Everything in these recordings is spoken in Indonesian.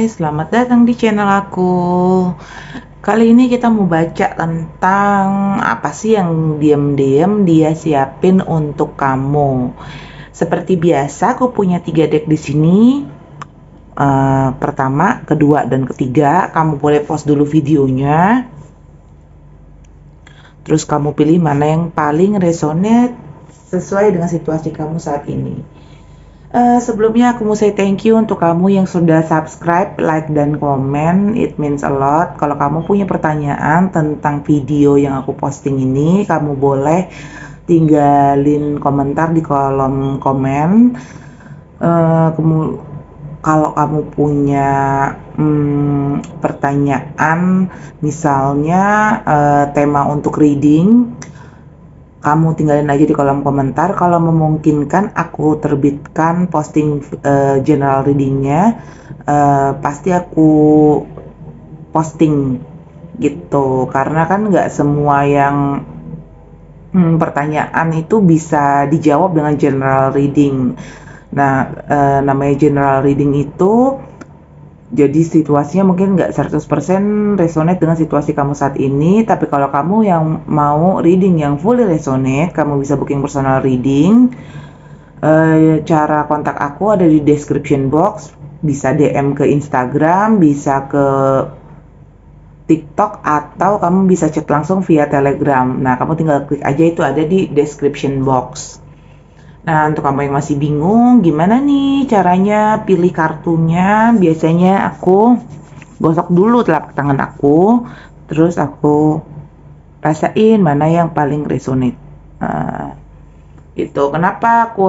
selamat datang di channel aku. Kali ini kita mau baca tentang apa sih yang diam-diam dia siapin untuk kamu. Seperti biasa, aku punya 3 deck di sini. Pertama, kedua, dan ketiga. Kamu boleh pause dulu videonya. Terus kamu pilih mana yang paling resonate sesuai dengan situasi kamu saat ini. Sebelumnya aku mau say thank you untuk kamu yang sudah subscribe, like, dan komen. It means a lot. Kalau kamu punya pertanyaan tentang video yang aku posting ini, kamu boleh tinggalin komentar di kolom komen. Kalau kamu punya pertanyaan, misalnya tema untuk reading, kamu tinggalin aja di kolom komentar. Kalau memungkinkan aku terbitkan posting general readingnya, pasti aku posting gitu, karena kan nggak semua yang pertanyaan itu bisa dijawab dengan general reading. Nah, namanya general reading itu jadi situasinya mungkin nggak 100% resonate dengan situasi kamu saat ini, tapi kalau kamu yang mau reading yang fully resonate, kamu bisa booking personal reading. Cara kontak aku ada di description box, bisa DM ke Instagram, bisa ke TikTok, atau kamu bisa chat langsung via Telegram. Nah, kamu tinggal klik aja, itu ada di description box. Nah, untuk kamu yang masih bingung gimana nih caranya pilih kartunya, biasanya aku gosok dulu telapak tangan aku, terus aku rasain mana yang paling resonate. Gitu. Kenapa aku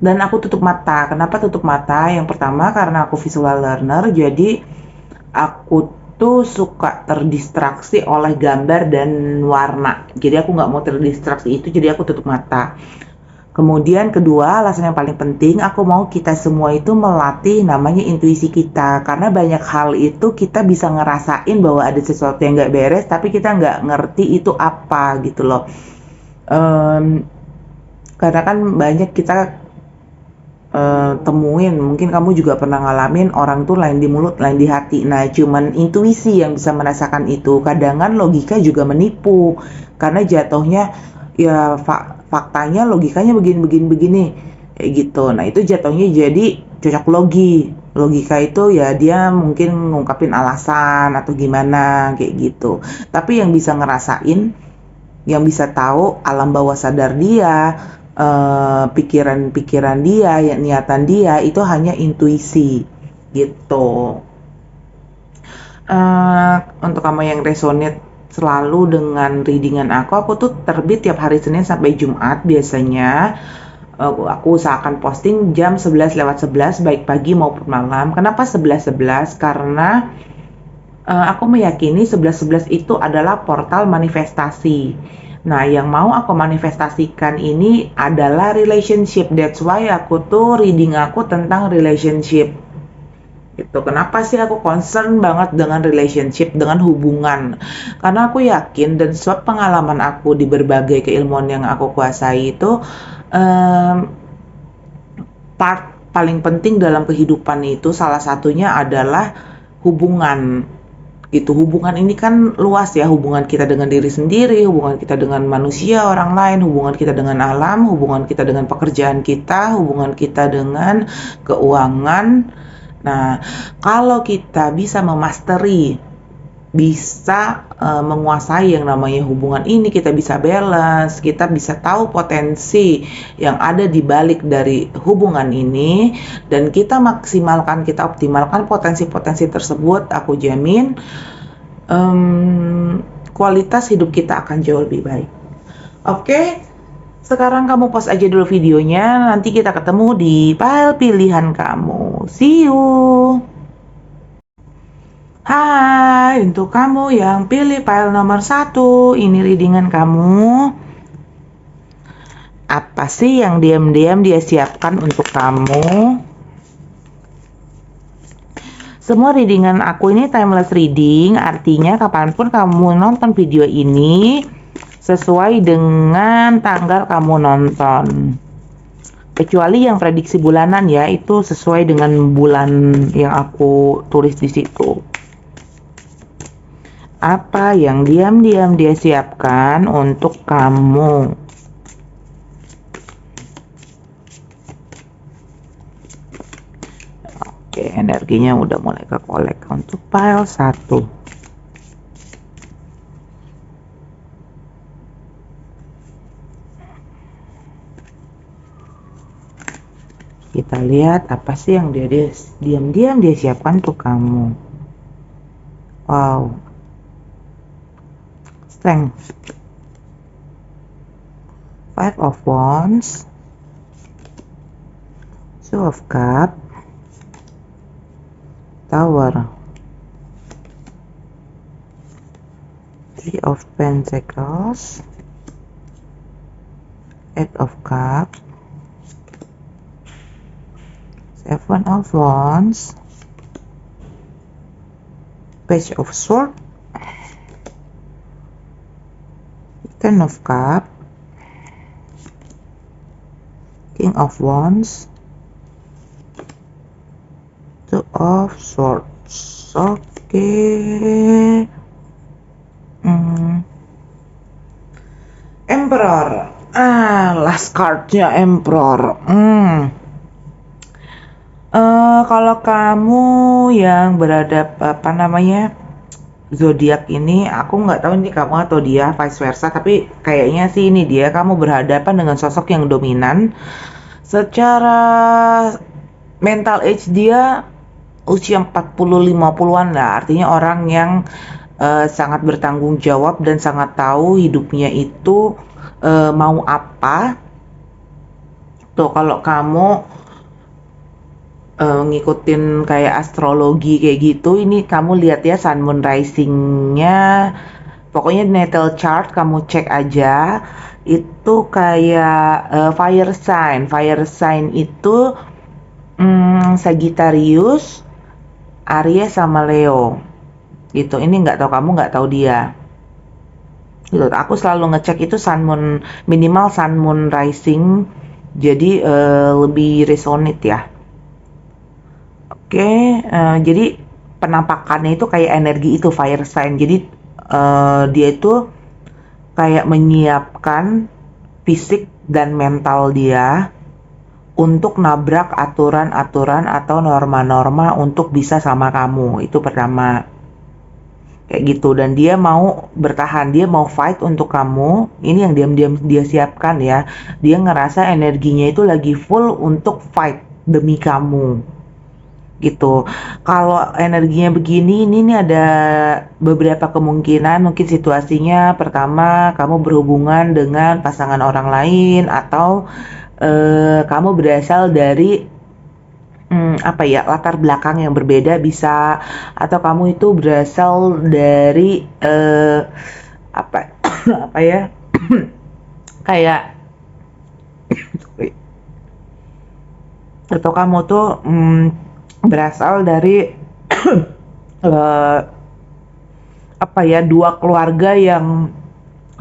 dan aku tutup mata. Kenapa tutup mata? Yang pertama karena aku visual learner, jadi aku tuh suka terdistraksi oleh gambar dan warna. Jadi aku nggak mau terdistraksi itu, jadi aku tutup mata. Kemudian kedua, alasan yang paling penting, aku mau kita semua itu melatih namanya intuisi kita. Karena banyak hal itu kita bisa ngerasain bahwa ada sesuatu yang nggak beres, tapi kita nggak ngerti itu apa gitu loh. Karena kan banyak kita temuin, mungkin kamu juga pernah ngalamin orang tuh lain di mulut, lain di hati. Nah, cuman intuisi yang bisa merasakan itu. Kadang kan logika juga menipu, karena jatuhnya ya faktanya logikanya begini kayak gitu. Nah, itu jatuhnya jadi cocok logi. Logika itu ya dia mungkin ngungkapin alasan atau gimana kayak gitu. Tapi yang bisa ngerasain, yang bisa tahu alam bawah sadar dia, pikiran-pikiran dia, ya, niatan dia, itu hanya intuisi gitu. Untuk kamu yang resonate selalu dengan readingan aku tuh terbit tiap hari Senin sampai Jumat biasanya. Aku usahakan posting jam 11:11 baik pagi maupun malam. Kenapa 11:11? Karena aku meyakini 11:11 itu adalah portal manifestasi. Nah, yang mau aku manifestasikan ini adalah relationship. That's why aku tuh reading aku tentang relationship. Gitu. Kenapa sih aku concern banget dengan relationship, dengan hubungan? Karena aku yakin dan sebab pengalaman aku di berbagai keilmuan yang aku kuasai itu, part paling penting dalam kehidupan itu salah satunya adalah hubungan. Gitu. Hubungan ini kan luas ya, hubungan kita dengan diri sendiri, hubungan kita dengan manusia, orang lain, hubungan kita dengan alam, hubungan kita dengan pekerjaan kita, hubungan kita dengan keuangan. Nah, kalau kita bisa memasteri, bisa menguasai yang namanya hubungan ini, kita bisa balance, kita bisa tahu potensi yang ada di balik dari hubungan ini, dan kita maksimalkan, kita optimalkan potensi-potensi tersebut, aku jamin kualitas hidup kita akan jauh lebih baik. Oke, sekarang kamu pause aja dulu videonya, nanti kita ketemu di file pilihan kamu. See you. Hai, untuk kamu yang pilih file nomor 1, ini readingan kamu. Apa sih yang diam-diam dia siapkan untuk kamu? Semua readingan aku ini timeless reading, artinya kapanpun kamu nonton video ini, sesuai dengan tanggal kamu nonton. Kecuali yang prediksi bulanan ya, itu sesuai dengan bulan yang aku tulis di situ. Apa yang diam-diam dia siapkan untuk kamu? Oke, energinya udah mulai ke kolek untuk pile 1. Kita lihat apa sih yang dia diam-diam dia siapkan untuk kamu. Wow. Strength. 5 of Wands. 2 of Cups. Tower. 3 of Pentacles. 8 of Cups. 7 of Wands. Page of Swords. 10 of Cups. King of Wands. 2 of Swords. Oke. Emperor. Last cardnya Emperor. Kalau kamu yang berada zodiak ini, aku nggak tahu ini kamu atau dia, vice versa, tapi kayaknya sih ini dia, kamu berhadapan dengan sosok yang dominan. Secara mental age dia usia 40-50-an lah, artinya orang yang sangat bertanggung jawab dan sangat tahu hidupnya itu mau apa. Tuh, kalau kamu ngikutin kayak astrologi kayak gitu, ini kamu lihat ya sun moon rising-nya, pokoknya natal chart kamu cek aja, itu kayak fire sign itu Sagittarius, Aries sama Leo gitu. Ini kamu nggak tahu dia gitu. Aku selalu ngecek itu minimal sun moon rising, jadi lebih resonate ya. Oke, jadi penampakannya itu kayak energi itu fire sign. Jadi dia itu kayak menyiapkan fisik dan mental dia untuk nabrak aturan-aturan atau norma-norma untuk bisa sama kamu. Itu pertama. Kayak gitu, dan dia mau bertahan, dia mau fight untuk kamu. Ini yang diam-diam dia siapkan ya. Dia ngerasa energinya itu lagi full untuk fight demi kamu. Gitu. Kalau energinya begini, ini ada beberapa kemungkinan. Mungkin situasinya pertama kamu berhubungan dengan pasangan orang lain, atau kamu berasal dari latar belakang yang berbeda bisa, atau kamu itu berasal dari kayak atau kamu tuh berasal dari dua keluarga yang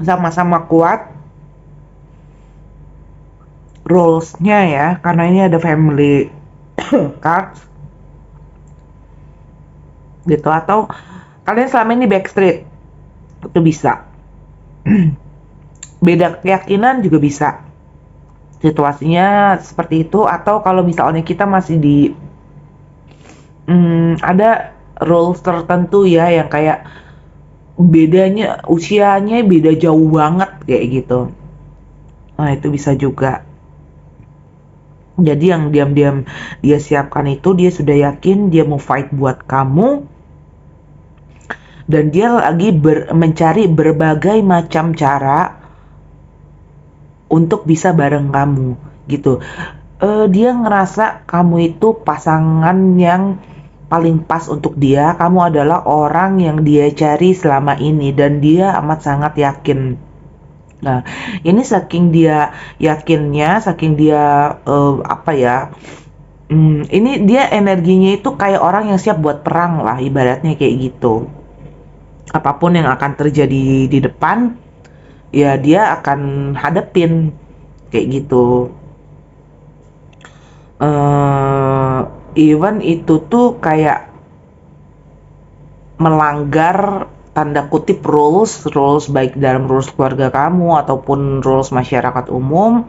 sama-sama kuat roles-nya ya, karena ini ada family cards gitu. Atau kalian selama ini backstreet, itu bisa. Beda keyakinan juga bisa, situasinya seperti itu. Atau kalau misalnya kita masih di ada roles tertentu ya, yang kayak bedanya usianya beda jauh banget kayak gitu, nah itu bisa juga. Jadi yang diam-diam dia siapkan itu, dia sudah yakin dia mau fight buat kamu, dan dia lagi mencari berbagai macam cara untuk bisa bareng kamu gitu. Dia ngerasa kamu itu pasangan yang paling pas untuk dia. Kamu adalah orang yang dia cari selama ini, dan dia amat sangat yakin. Nah, ini saking dia yakinnya, saking dia ini dia energinya itu kayak orang yang siap buat perang lah, ibaratnya kayak gitu. Apapun yang akan terjadi di depan, ya dia akan hadepin kayak gitu. Even itu tuh kayak melanggar tanda kutip rules baik dalam rules keluarga kamu ataupun rules masyarakat umum,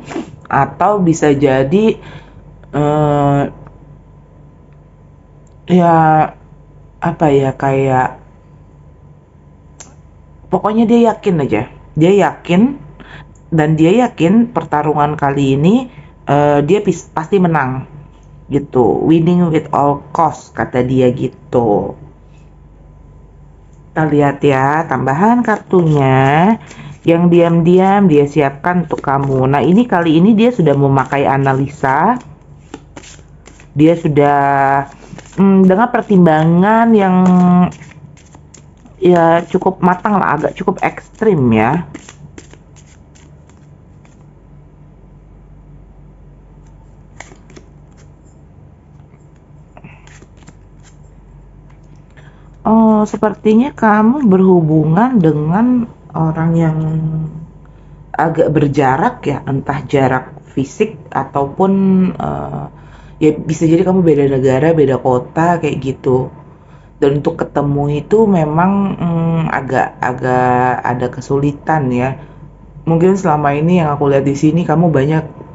atau bisa jadi eh, ya apa ya, kayak pokoknya dia yakin dan dia yakin pertarungan kali ini dia pasti menang gitu, winning with all cost kata dia gitu. Kita lihat ya tambahan kartunya yang diam-diam dia siapkan untuk kamu. Nah ini kali ini dia sudah memakai analisa, dia sudah dengan pertimbangan yang ya cukup matang lah, agak cukup ekstrim ya. Oh, sepertinya kamu berhubungan dengan orang yang agak berjarak ya, entah jarak fisik ataupun ya bisa jadi kamu beda negara, beda kota kayak gitu. Dan untuk ketemu itu memang agak ada kesulitan ya. Mungkin selama ini yang aku lihat di sini kamu banyak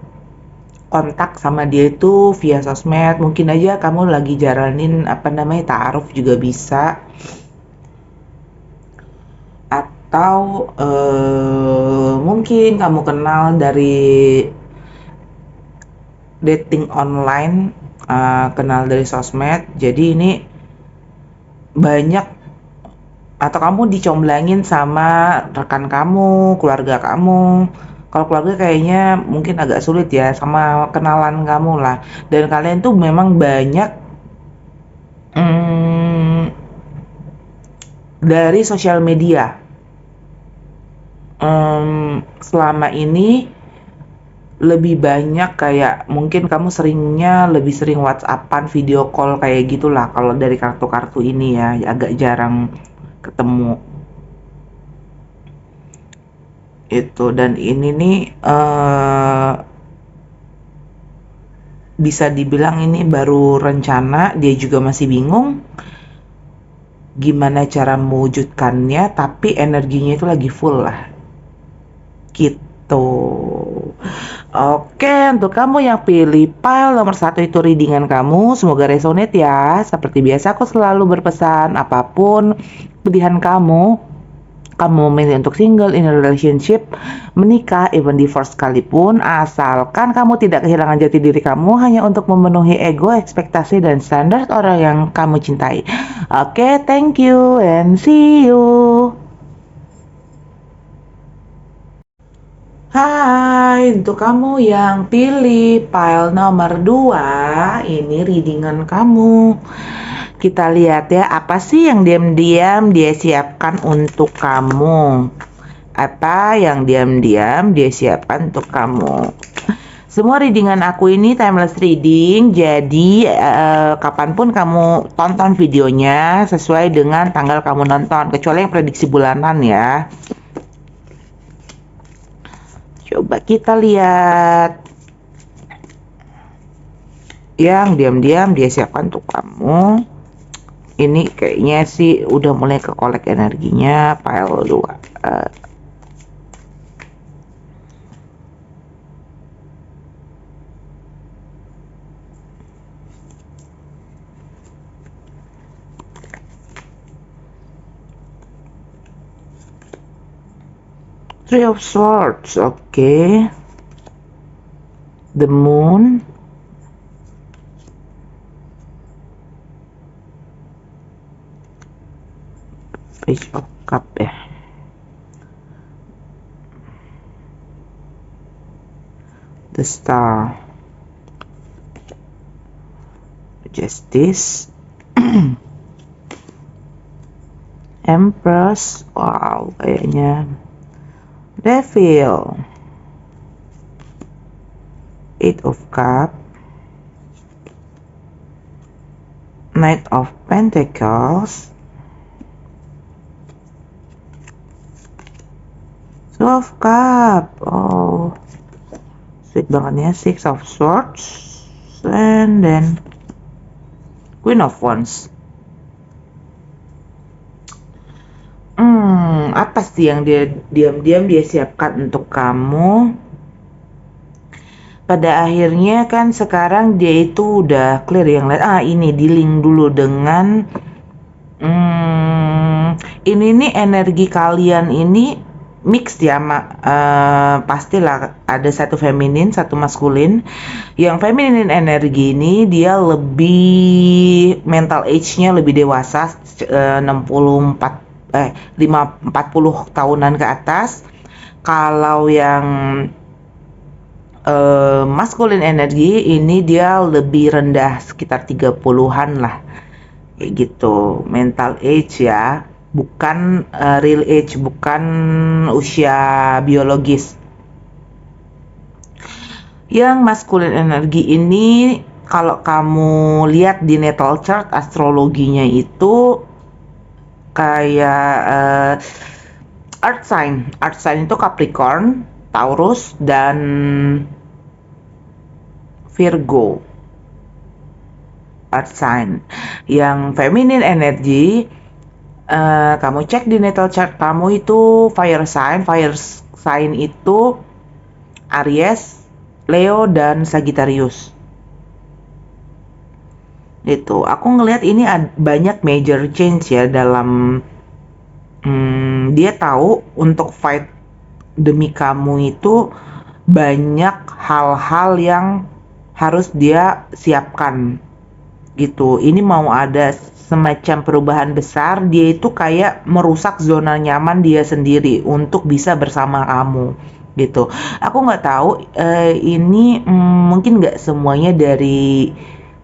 kontak sama dia itu via sosmed. Mungkin aja kamu lagi jalanin apa namanya ta'aruf juga bisa, atau mungkin kamu kenal dari dating online, kenal dari sosmed. Jadi ini banyak, atau kamu dicomblangin sama rekan kamu, keluarga kamu. Kalau keluarga kayaknya mungkin agak sulit ya, sama kenalan kamu lah. Dan kalian tuh memang banyak hmm, dari sosial media. Selama ini lebih banyak kayak mungkin kamu seringnya lebih sering WhatsAppan, video call kayak gitulah kalau dari kartu-kartu ini ya, agak jarang ketemu itu. Dan ini nih bisa dibilang ini baru rencana, dia juga masih bingung gimana cara mewujudkannya, tapi energinya itu lagi full lah gitu. Oke, untuk kamu yang pilih pile nomor 1 itu readingan kamu, semoga resonate ya. Seperti biasa aku selalu berpesan, apapun pilihan kamu memilih untuk single, in a relationship, menikah, even divorce sekalipun, asalkan kamu tidak kehilangan jati diri kamu hanya untuk memenuhi ego, ekspektasi, dan standar orang yang kamu cintai. Oke, thank you and see you. Hai, untuk kamu yang pilih pile nomor 2, ini readingan kamu. Kita lihat ya, apa sih yang diam-diam dia siapkan untuk kamu? Apa yang diam-diam dia siapkan untuk kamu? Semua readingan aku ini timeless reading, jadi kapanpun kamu tonton videonya sesuai dengan tanggal kamu nonton, kecuali yang prediksi bulanan ya. Coba kita lihat yang diam-diam dia siapkan untuk kamu. Ini kayaknya sih udah mulai ke kolek energinya, pile 2. Three of Swords, okay. The Moon. Page of Cup ya. The Star. Justice. Empress. Wow, kayaknya Devil. Eight of Cup. Knight of Pentacles. Two of Cup. Oh, sweet banget ya. Six of Swords. and then Queen of Wands. Apa sih yang dia diam-diam dia siapkan untuk kamu? Pada akhirnya kan sekarang dia itu udah clear yang lain. Ini dealing dulu dengan ini nih energi kalian ini mix ya, pastilah ada satu feminin, satu maskulin. Yang feminin energi ini dia lebih mental age-nya lebih dewasa, 40 tahunan ke atas. Kalau yang maskulin energi ini dia lebih rendah, sekitar 30-an lah. Kayak gitu, mental age ya, bukan real age, bukan usia biologis. Yang maskulin energi ini kalau kamu lihat di natal chart astrologinya itu kayak earth sign itu Capricorn, Taurus, dan Virgo. Earth sign. Yang feminine energy, kamu cek di natal chart kamu itu fire sign itu Aries, Leo, dan Sagittarius. Itu aku ngelihat ini banyak major change ya dalam dia tahu untuk fight demi kamu itu banyak hal-hal yang harus dia siapkan gitu. Ini mau ada semacam perubahan besar, dia itu kayak merusak zona nyaman dia sendiri untuk bisa bersama kamu gitu. Aku nggak tahu ini mungkin nggak semuanya dari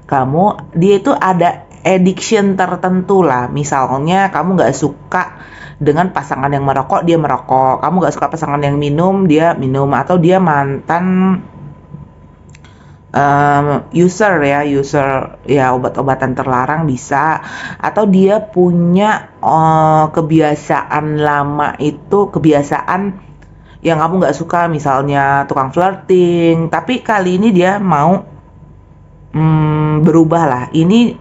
kamu. Dia itu ada addiction tertentu lah, misalnya kamu nggak suka dengan pasangan yang merokok, dia merokok. Kamu nggak suka pasangan yang minum, dia minum. Atau dia mantan user ya obat-obatan terlarang bisa. Atau dia punya kebiasaan lama itu, kebiasaan yang kamu nggak suka, misalnya tukang flirting. Tapi kali ini dia mau berubah lah. Ini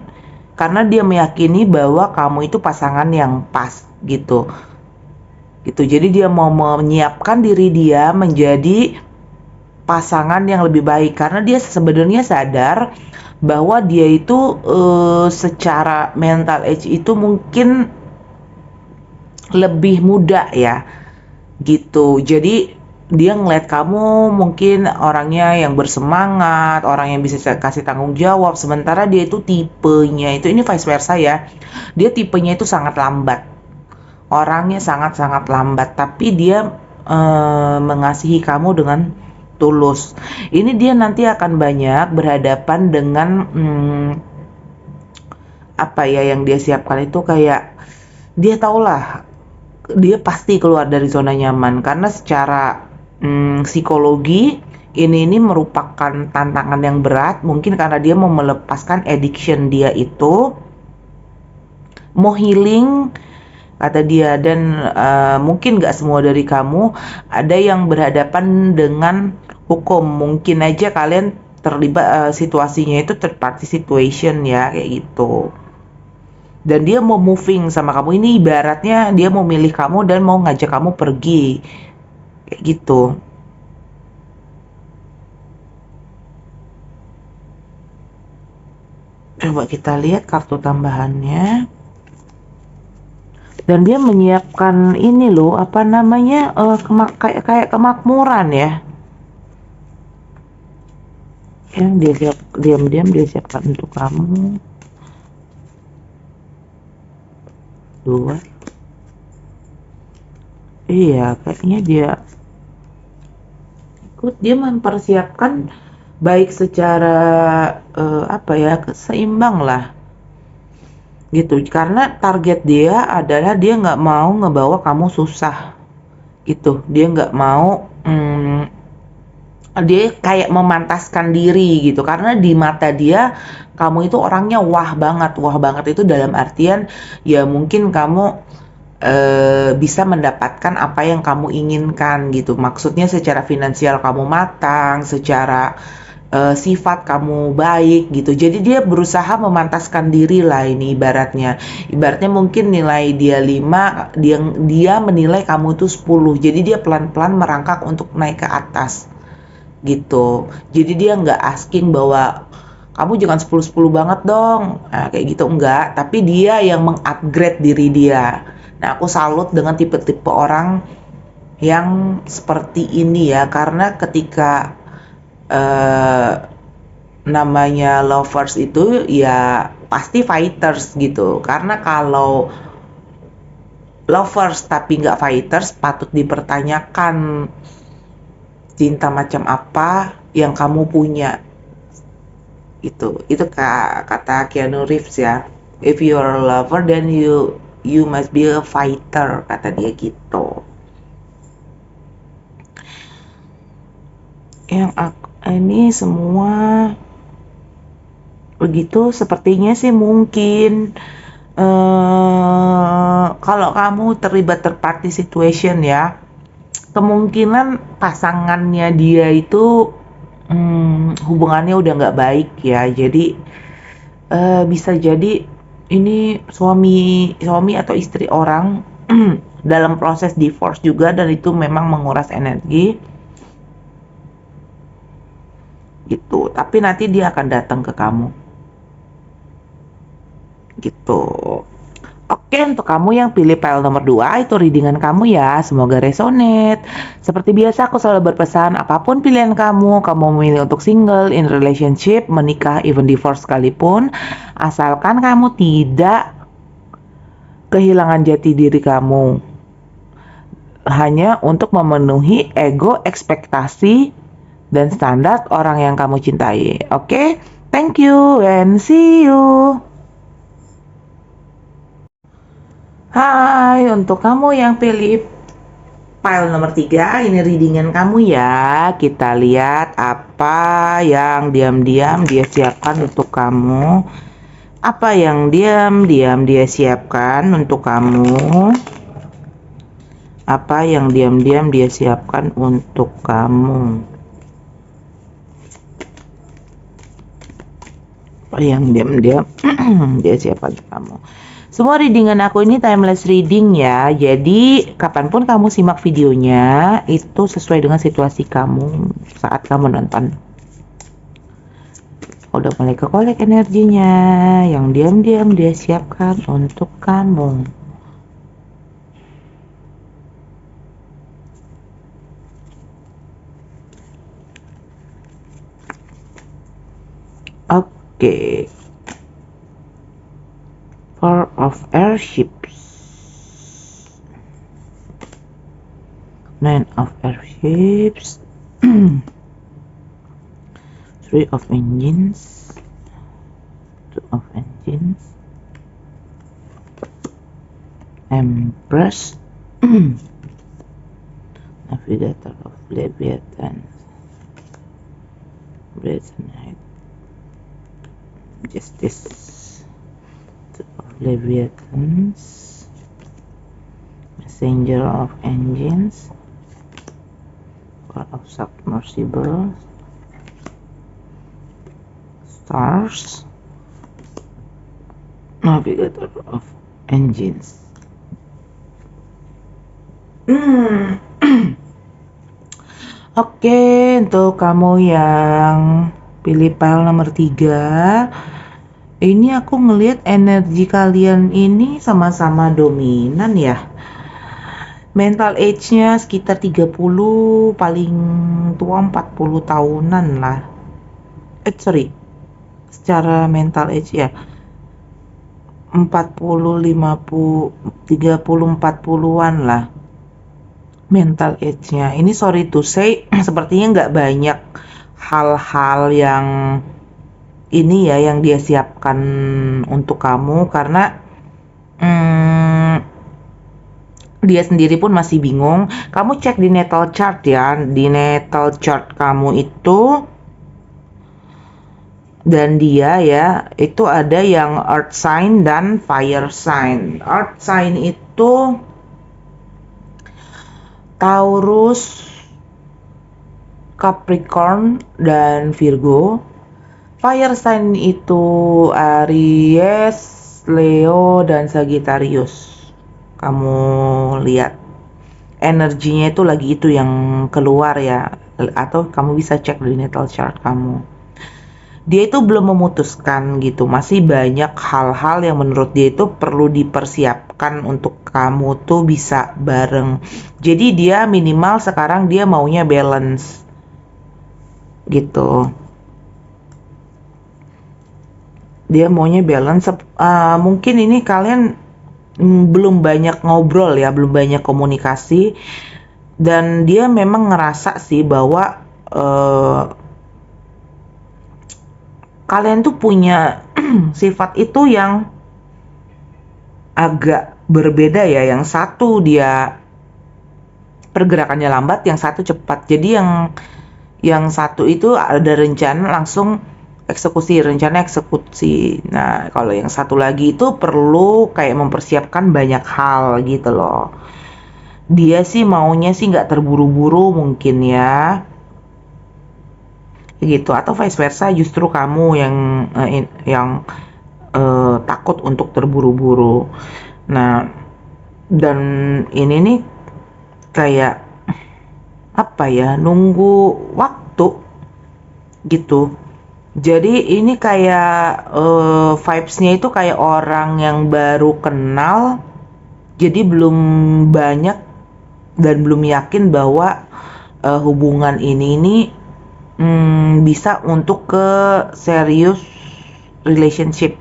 karena dia meyakini bahwa kamu itu pasangan yang pas gitu. Jadi dia mau menyiapkan diri dia menjadi pasangan yang lebih baik, karena dia sebenarnya sadar bahwa dia itu secara mental age itu mungkin lebih muda ya gitu. Jadi dia ngeliat kamu mungkin orangnya yang bersemangat, orang yang bisa kasih tanggung jawab, sementara dia itu tipenya itu, ini vice versa ya, dia tipenya itu sangat lambat, orangnya sangat-sangat lambat, tapi dia mengasihi kamu dengan tulus. Ini dia nanti akan banyak berhadapan dengan apa ya yang dia siapkan itu, kayak dia tahulah dia pasti keluar dari zona nyaman, karena secara psikologi ini merupakan tantangan yang berat, mungkin karena dia mau melepaskan addiction dia itu, mau healing kata dia. Dan mungkin gak semua dari kamu ada yang berhadapan dengan hukum, mungkin aja kalian terlibat situasinya itu third party situation ya, kayak gitu. Dan dia mau moving sama kamu, ini ibaratnya dia mau milih kamu dan mau ngajak kamu pergi kayak gitu. Coba kita lihat kartu tambahannya. Dan dia menyiapkan ini loh, apa namanya, kayak kemakmuran ya. Yang dia diam-diam dia siapkan untuk kamu. 2. Iya, kayaknya dia mempersiapkan baik secara seimbang lah gitu, karena target dia adalah dia nggak mau ngebawa kamu susah gitu. Dia nggak mau dia kayak memantaskan diri gitu, karena di mata dia kamu itu orangnya wah banget itu dalam artian ya mungkin kamu bisa mendapatkan apa yang kamu inginkan gitu. Maksudnya secara finansial kamu matang, secara sifat kamu baik gitu. Jadi dia berusaha memantaskan diri lah ini ibaratnya. Ibaratnya mungkin nilai dia 5, dia menilai kamu tuh 10. Jadi dia pelan-pelan merangkak untuk naik ke atas gitu. Jadi dia nggak asking bahwa kamu jangan 10-10 banget dong. Nah, kayak gitu enggak, tapi dia yang mengupgrade diri dia. Nah, aku salut dengan tipe-tipe orang yang seperti ini ya, karena ketika eh, namanya lovers itu ya pasti fighters gitu. Karena kalau lovers tapi nggak fighters, patut dipertanyakan cinta macam apa yang kamu punya. Itu kata Keanu Reeves ya. If you're a lover, then you must be a fighter, kata dia gitu. Yang ini semua begitu sepertinya sih mungkin kalau kamu terlibat third party situation ya, kemungkinan pasangannya dia itu hubungannya udah nggak baik ya. Jadi bisa jadi ini suami atau istri orang dalam proses divorce juga, dan itu memang menguras energi gitu. Tapi nanti dia akan datang ke kamu gitu. Oke, untuk kamu yang pilih file nomor 2, itu readingan kamu ya. Semoga resonate. Seperti biasa aku selalu berpesan, apapun pilihan kamu memilih untuk single, in relationship, menikah, even divorce sekalipun, asalkan kamu tidak kehilangan jati diri kamu hanya untuk memenuhi ego, ekspektasi, dan standar orang yang kamu cintai. Oke? Thank you and see you. Hai, untuk kamu yang pilih file nomor 3, ini readingan kamu ya. Kita lihat apa yang diam-diam dia siapkan untuk kamu. Apa yang diam-diam dia siapkan untuk kamu. Apa yang diam-diam dia siapkan untuk kamu. Apa yang diam-diam dia siapkan untuk kamu. Semua readingan aku ini timeless reading ya. Jadi kapanpun kamu simak videonya, itu sesuai dengan situasi kamu saat kamu nonton. Udah mulai kekolek energinya, yang diam-diam dia siapkan untuk kamu. Oke. Four of Airships, Nine of Airships, Three of Engines, Two of Engines, Empress, Navigator of Leviathan, Justice, Two of Leviathans, Messenger of Engines, Four of Submersible, Stars, Navigator of Engines. Oke, untuk kamu yang pilih file nomor 3, ini aku ngelihat energi kalian ini sama-sama dominan ya. Mental age-nya sekitar 30, paling tua 40 tahunan lah. Secara mental age ya 40, 50, 30, 40-an lah mental age-nya. Ini sorry to say, sepertinya nggak banyak hal-hal yang ini ya yang dia siapkan untuk kamu, karena dia sendiri pun masih bingung. Kamu cek di natal chart ya, di natal chart kamu itu, dan dia ya itu ada yang earth sign dan fire sign. Earth sign itu Taurus, Capricorn dan Virgo. Fire sign itu Aries, Leo, dan Sagittarius. Kamu lihat energinya itu lagi itu yang keluar ya, atau kamu bisa cek di natal chart kamu. Dia itu belum memutuskan gitu, masih banyak hal-hal yang menurut dia itu perlu dipersiapkan untuk kamu tuh bisa bareng. Jadi dia minimal sekarang dia maunya balance gitu. Dia maunya balance. Mungkin ini kalian belum banyak ngobrol ya, belum banyak komunikasi, dan dia memang ngerasa sih bahwa kalian tuh punya sifat itu yang agak berbeda ya. Yang satu dia pergerakannya lambat, yang satu cepat. Jadi yang satu itu ada rencana langsung rencana eksekusi. Nah, kalau yang satu lagi itu perlu kayak mempersiapkan banyak hal gitu loh. Dia sih maunya sih nggak terburu-buru mungkin ya. Gitu, atau vice versa, justru kamu yang takut untuk terburu-buru. Nah, dan ini nih kayak apa ya, nunggu waktu gitu. Jadi ini kayak vibes-nya itu kayak orang yang baru kenal, jadi belum banyak dan belum yakin bahwa hubungan ini bisa untuk ke serius relationship,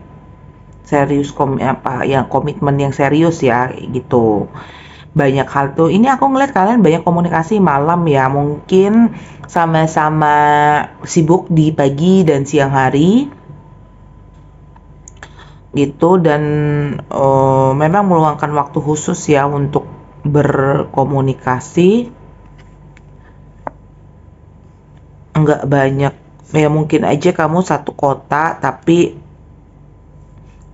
serius komitmen yang serius ya gitu. Banyak hal tuh, ini aku ngeliat kalian banyak komunikasi malam ya, mungkin sama-sama sibuk di pagi dan siang hari gitu, dan memang meluangkan waktu khusus ya untuk berkomunikasi. Enggak banyak ya, mungkin aja kamu satu kota tapi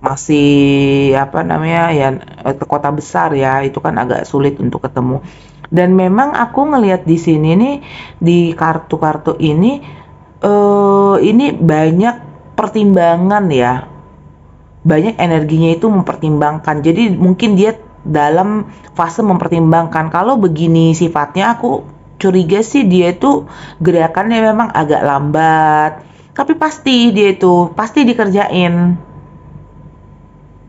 masih apa namanya ya, ke kota besar ya, itu kan agak sulit untuk ketemu. Dan memang aku ngelihat di sini nih, di kartu-kartu ini banyak pertimbangan ya, banyak energinya itu mempertimbangkan. Jadi mungkin dia dalam fase mempertimbangkan. Kalau begini sifatnya, aku curiga sih dia itu gerakannya memang agak lambat, tapi pasti dia itu pasti dikerjain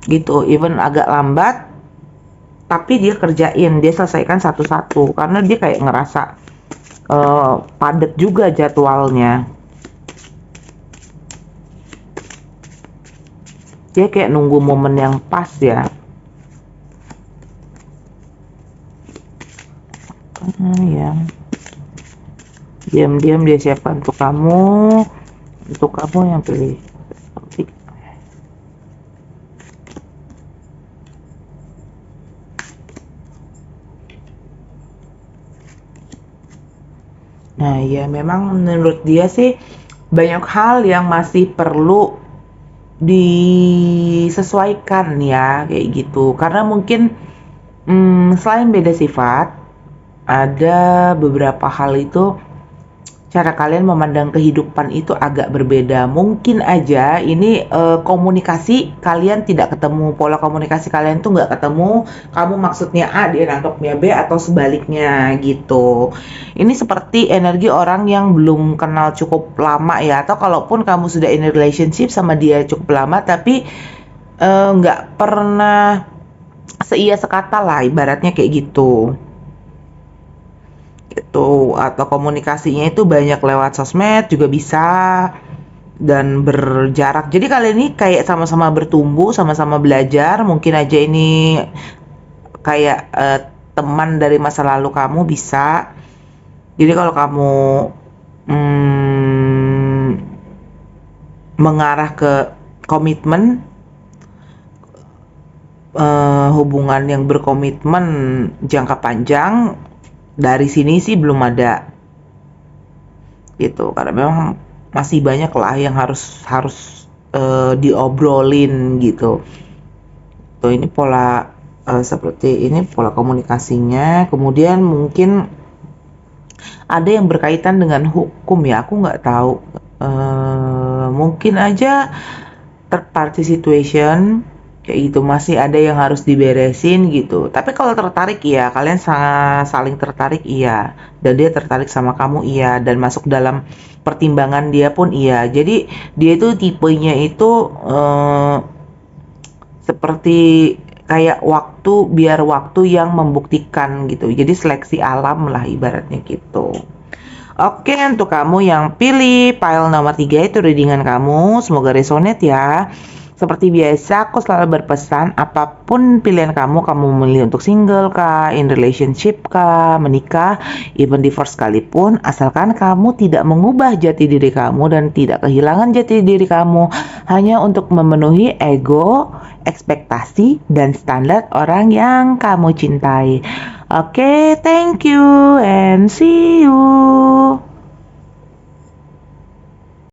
gitu. Even agak lambat tapi dia kerjain, dia selesaikan satu-satu, karena dia kayak ngerasa padat juga jadwalnya. Dia kayak nunggu momen yang pas ya. Ya, diam-diam dia siapkan untuk kamu yang pilih. Nah ya, memang menurut dia sih banyak hal yang masih perlu disesuaikan ya, kayak gitu. Karena mungkin selain beda sifat, ada beberapa hal itu cara kalian memandang kehidupan itu agak berbeda. Mungkin aja ini komunikasi kalian tidak ketemu, pola komunikasi kalian tuh nggak ketemu. Kamu maksudnya A, dia nangkepnya B, atau sebaliknya gitu. Ini seperti energi orang yang belum kenal cukup lama ya, atau kalaupun kamu sudah in a relationship sama dia cukup lama tapi nggak pernah seia sekata lah, ibaratnya kayak gitu. Itu, atau komunikasinya itu banyak lewat sosmed juga bisa, dan berjarak. Jadi kalian ini kayak sama-sama bertumbuh, sama-sama belajar. Mungkin aja ini kayak teman dari masa lalu kamu bisa. Jadi kalau kamu mengarah ke komitmen, hubungan yang berkomitmen jangka panjang, dari sini sih belum ada gitu, karena memang masih banyak lah yang harus diobrolin gitu. Tuh, ini pola seperti ini pola komunikasinya. Kemudian mungkin ada yang berkaitan dengan hukum ya, aku nggak tahu. Mungkin aja third party situation kayak gitu, masih ada yang harus diberesin gitu. Tapi kalau tertarik iya, kalian saling tertarik iya, dan dia tertarik sama kamu iya, dan masuk dalam pertimbangan dia pun iya. Jadi dia itu tipenya itu seperti kayak waktu, biar waktu yang membuktikan gitu. Jadi seleksi alam lah ibaratnya gitu. Oke, untuk kamu yang pilih file nomor 3 itu readingan kamu, semoga resonate ya. Seperti biasa, aku selalu berpesan, apapun pilihan kamu memilih untuk single kah, in relationship kah, menikah, even divorce sekalipun, asalkan kamu tidak mengubah jati diri kamu dan tidak kehilangan jati diri kamu hanya untuk memenuhi ego, ekspektasi, dan standar orang yang kamu cintai. Oke, thank you and see you.